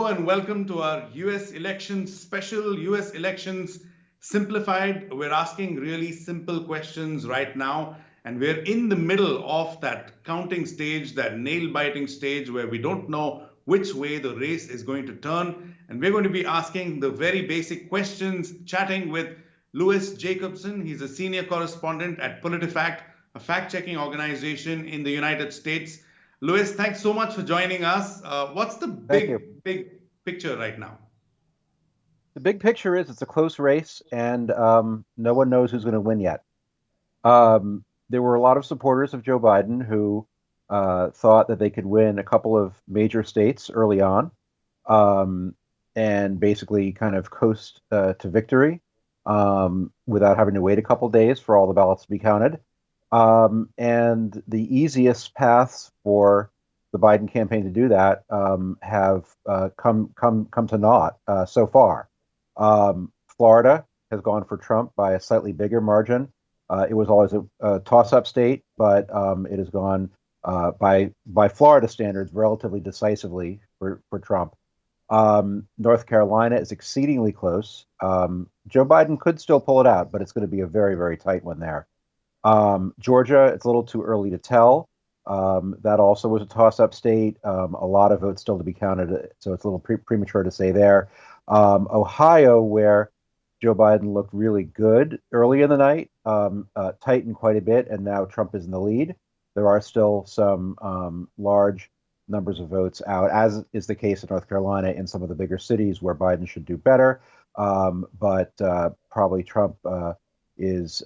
Hello and welcome to our US elections special, US elections simplified. We're asking really simple questions right now, and we're in the middle of that counting stage, that nail biting stage where we don't know which way the race is going to turn. And we're going to be asking the very basic questions, chatting with Louis Jacobson. He's a senior correspondent at Politifact, a fact checking organization in the United States. Louis, thanks so much for joining us. What's the Thank you. big picture right now? The big picture is it's a close race, and no one knows who's going to win yet. There were a lot of supporters of Joe Biden who thought that they could win a couple of major states early on, and basically kind of coast to victory without having to wait a couple days for all the ballots to be counted. And the easiest paths for the Biden campaign to do that have come to naught so far. Florida has gone for Trump by a slightly bigger margin. It was always a toss-up state, but it has gone by Florida standards relatively decisively for Trump. North Carolina is exceedingly close. Joe Biden could still pull it out, but it's going to be a very, very tight one there. Georgia, it's a little too early to tell. That also was a toss-up state. A lot of votes still to be counted, so it's a little premature to say there. Ohio, where Joe Biden looked really good early in the night, tightened quite a bit, and now Trump is in the lead. There are still some large numbers of votes out, as is the case in North Carolina in some of the bigger cities where Biden should do better. But probably Trump is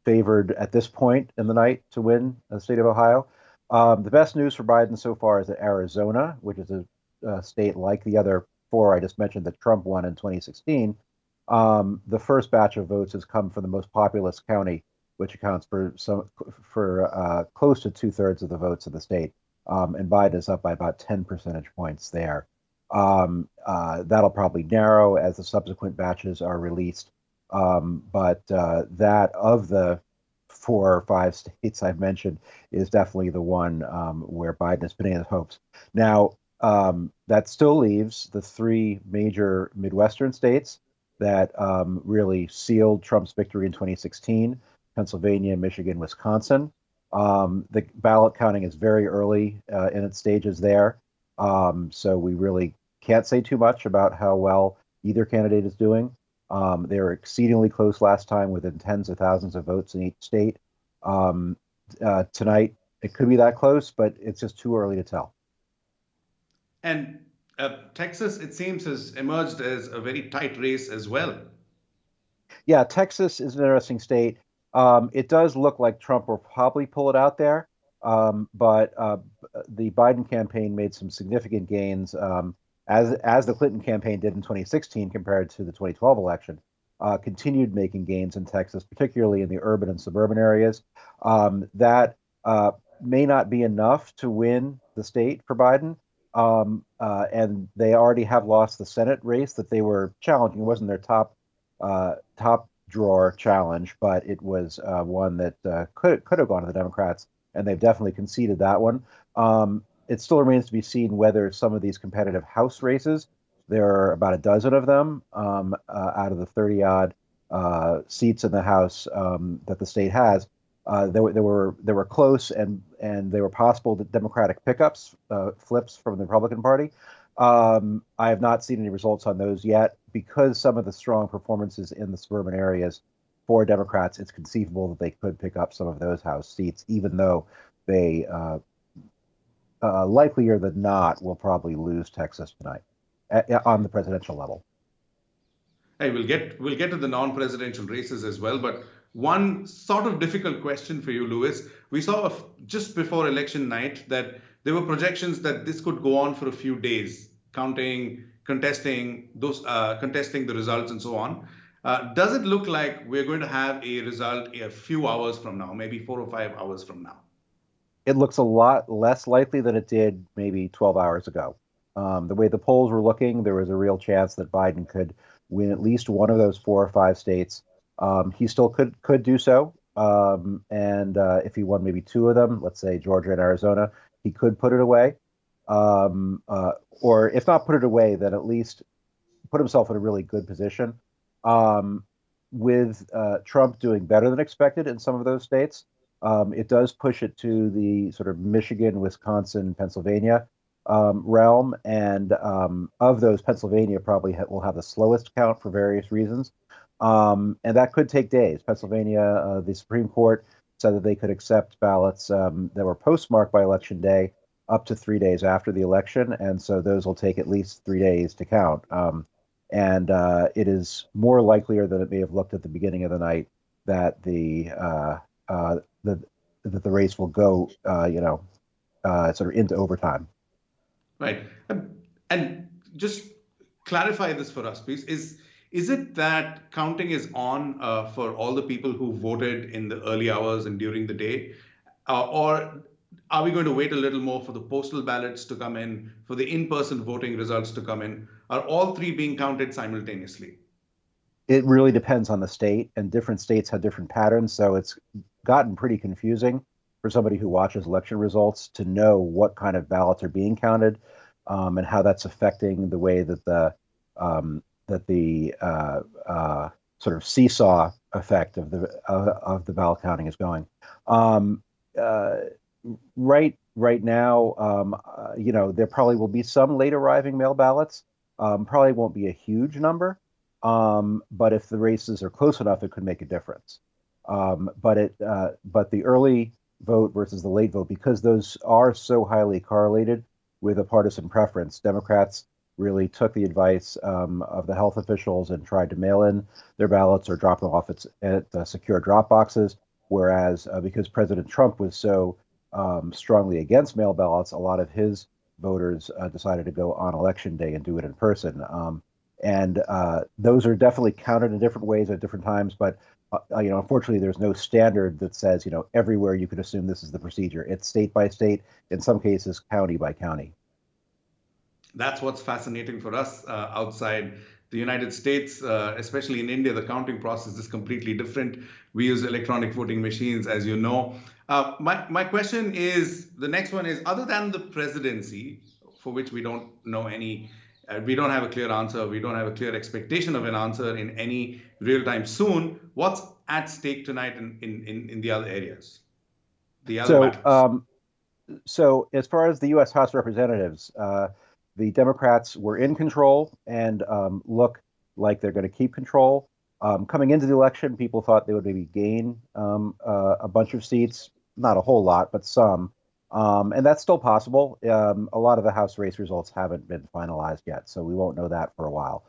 favored at this point in the night to win the state of Ohio. The best news for Biden so far is that Arizona, which is a state like the other four I just mentioned that Trump won in 2016, the first batch of votes has come from the most populous county, which accounts for close to 2/3 of the votes of the state. And Biden is up by about 10 percentage points there. That'll probably narrow as the subsequent batches are released. But that of the 4 or 5 states I've mentioned is definitely the one where Biden is pinning his hopes. Now, that still leaves the 3 major Midwestern states that really sealed Trump's victory in 2016, Pennsylvania, Michigan, Wisconsin. The ballot counting is very early in its stages there, so we really can't say too much about how well either candidate is doing. They were exceedingly close last time, within tens of thousands of votes in each state. Tonight, it could be that close, but it's just too early to tell. And Texas, it seems, has emerged as a very tight race as well. Yeah, Texas is an interesting state. It does look like Trump will probably pull it out there, but the Biden campaign made some significant gains, as the Clinton campaign did in 2016 compared to the 2012 election. Continued making gains in Texas, particularly in the urban and suburban areas. That may not be enough to win the state for Biden. And they already have lost the Senate race that they were challenging. It wasn't their top drawer challenge, but it was one that could have gone to the Democrats, and they've definitely conceded that one. It still remains to be seen whether some of these competitive House races, there are about a dozen of them out of the 30-odd seats in the House that the state has. There were close and they were possible Democratic pickups, flips from the Republican Party. I have not seen any results on those yet because some of the strong performances in the suburban areas for Democrats, it's conceivable that they could pick up some of those House seats, even though they likelier than not will probably lose Texas tonight on the presidential level. Hey, we'll get to the non-presidential races as well, but one sort of difficult question for you, Louis. We saw just before election night that there were projections that this could go on for a few days, contesting the results and so on. Does it look like we're going to have a result a few hours from now, maybe 4 or 5 hours from now? It looks a lot less likely than it did maybe 12 hours ago. The way the polls were looking, there was a real chance that Biden could win at least one of those 4 or 5 states. He still could do so. And if he won maybe 2 of them, let's say Georgia and Arizona, he could put it away. or if not put it away, then at least put himself in a really good position. Um, with Trump doing better than expected in some of those states, it does push it to the sort of Michigan, Wisconsin, Pennsylvania realm. And of those, Pennsylvania probably will have the slowest count for various reasons. And that could take days. Pennsylvania, the Supreme Court said that they could accept ballots that were postmarked by Election Day up to 3 days after the election. And so those will take at least 3 days to count. And it is more likelier than it may have looked at the beginning of the night that the race will go, sort of into overtime. Right. And just clarify this for us, please. Is it that counting is on for all the people who voted in the early hours and during the day? Or are we going to wait a little more for the postal ballots to come in, for the in-person voting results to come in? Are all three being counted simultaneously? It really depends on the state, and different states have different patterns. So it's gotten pretty confusing for somebody who watches election results to know what kind of ballots are being counted, and how that's affecting the way that the sort of seesaw effect of the ballot counting is going. Um, uh, right now, there probably will be some late arriving mail ballots. Probably won't be a huge number, but if the races are close enough, it could make a difference. But the early vote versus the late vote, because those are so highly correlated with a partisan preference, Democrats really took the advice of the health officials and tried to mail in their ballots or drop them off at secure drop boxes. Whereas because President Trump was so strongly against mail ballots, a lot of his voters decided to go on election day and do it in person. And those are definitely counted in different ways at different times. But unfortunately, there's no standard that says everywhere you could assume this is the procedure. It's state by state, in some cases, county by county. That's what's fascinating for us outside the United States, especially in India. The counting process is completely different. We use electronic voting machines, as you know. My question is, the next one is, other than the presidency, for which we don't know any, we don't have a clear answer, we don't have a clear expectation of an answer in any real time soon, what's at stake tonight in the other areas, the other battles? So as far as the U.S. House of Representatives, the Democrats were in control and look like they're going to keep control. Coming into the election, people thought they would maybe gain a bunch of seats, not a whole lot, but some. And that's still possible. A lot of the House race results haven't been finalized yet, so we won't know that for a while.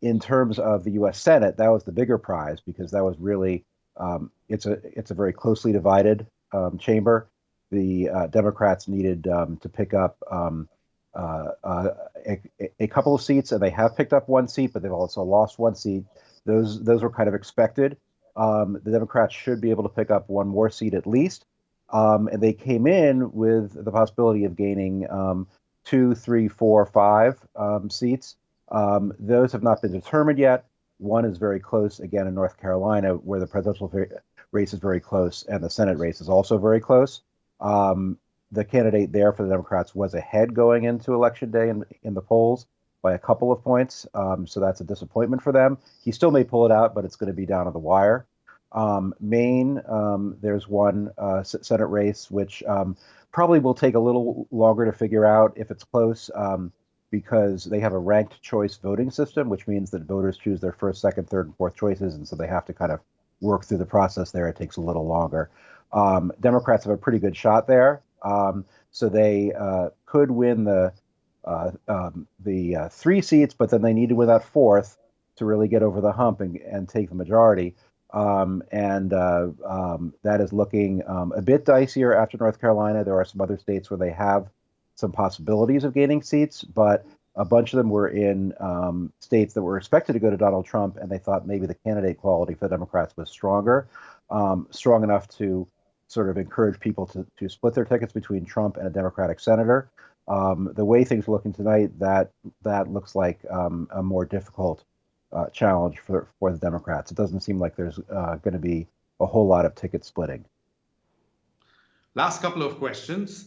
In terms of the U.S. Senate, that was the bigger prize because that was really it's a very closely divided chamber. The Democrats needed to pick up a couple of seats, and they have picked up one seat, but they've also lost one seat. Those were kind of expected. The Democrats should be able to pick up one more seat at least, and they came in with the possibility of gaining 2, 3, 4, 5 seats. Those have not been determined yet. One is very close, again, in North Carolina, where the presidential race is very close, and the Senate race is also very close. The candidate there for the Democrats was ahead going into Election Day in the polls by a couple of points. So that's a disappointment for them. He still may pull it out, but it's going to be down to the wire. Maine, there's one Senate race, which probably will take a little longer to figure out if it's close, because they have a ranked choice voting system, which means that voters choose their first, second, third, and fourth choices. And so they have to kind of work through the process there. It takes a little longer. Democrats have a pretty good shot there. So they could win the 3 seats, but then they need to win that 4th to really get over the hump and take the majority. That is looking a bit dicier after North Carolina. There are some other states where they have some possibilities of gaining seats, but a bunch of them were in states that were expected to go to Donald Trump, and they thought maybe the candidate quality for the Democrats was strong enough to sort of encourage people to split their tickets between Trump and a Democratic senator. The way things are looking tonight, that looks like a more difficult challenge for the Democrats. It doesn't seem like there's going to be a whole lot of ticket splitting. Last couple of questions.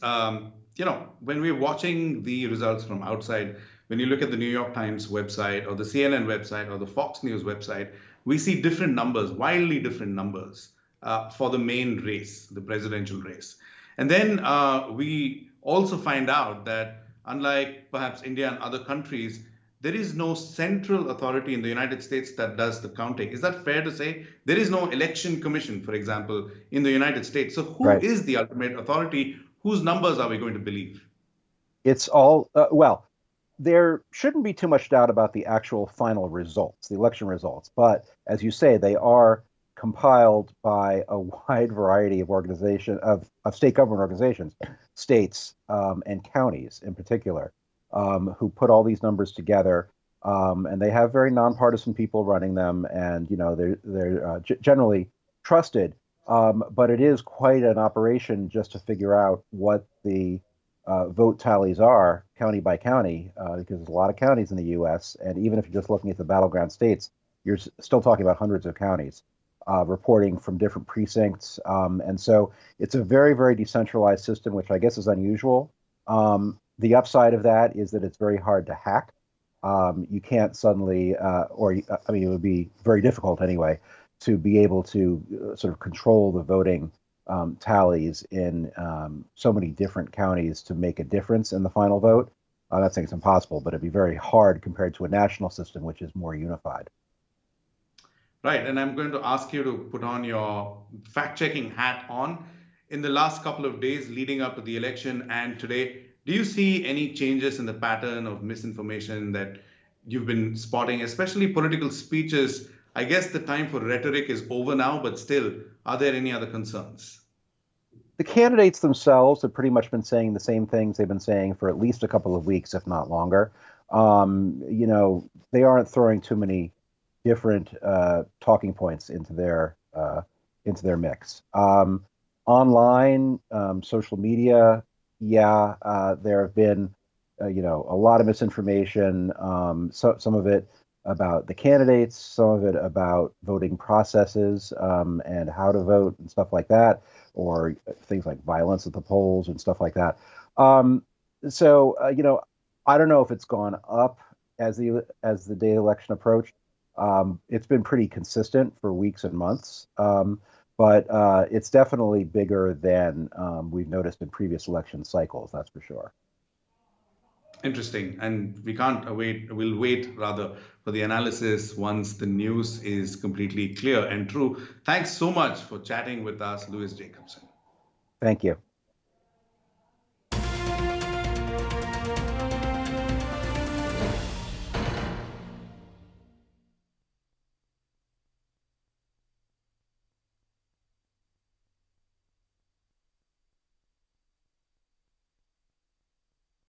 when we're watching the results from outside, when you look at the New York Times website or the CNN website or the Fox News website, we see different numbers, wildly different numbers for the main race, the presidential race. And then we also find out that, unlike perhaps India and other countries, there is no central authority in the United States that does the counting. Is that fair to say? There is no election commission, for example, in the United States. So who Right. is the ultimate authority? Whose numbers are we going to believe? It's all, well, there shouldn't be too much doubt about the actual final results, the election results. But as you say, they are compiled by a wide variety of of state government organizations, states and counties in particular, who put all these numbers together. And they have very nonpartisan people running them, and they're generally trusted. But it is quite an operation just to figure out what the vote tallies are county by county, because there's a lot of counties in the U.S. And even if you're just looking at the battleground states, you're still talking about hundreds of counties reporting from different precincts. And so it's a very, very decentralized system, which I guess is unusual. The upside of that is that it's very hard to hack. You can't suddenly, I mean, it would be very difficult anyway, to be able to sort of control the voting tallies in so many different counties to make a difference in the final vote. I'm not saying it's impossible, but it'd be very hard compared to a national system, which is more unified. Right, and I'm going to ask you to put on your fact-checking hat on. In the last couple of days leading up to the election and today, do you see any changes in the pattern of misinformation that you've been spotting, especially political speeches? I guess the time for rhetoric is over now, but still, are there any other concerns? The candidates themselves have pretty much been saying the same things they've been saying for at least a couple of weeks, if not longer. They aren't throwing too many different talking points into their mix. Online, social media, yeah, there have been a lot of misinformation. Some of it about the candidates, some of it about voting processes and how to vote and stuff like that, or things like violence at the polls and stuff like that. I don't know if it's gone up as the day of the election approached. It's been pretty consistent for weeks and months, but it's definitely bigger than we've noticed in previous election cycles. That's for sure. Interesting. And we can't wait, we'll wait rather for the analysis once the news is completely clear and true. Thanks so much for chatting with us, Louis Jacobson. Thank you.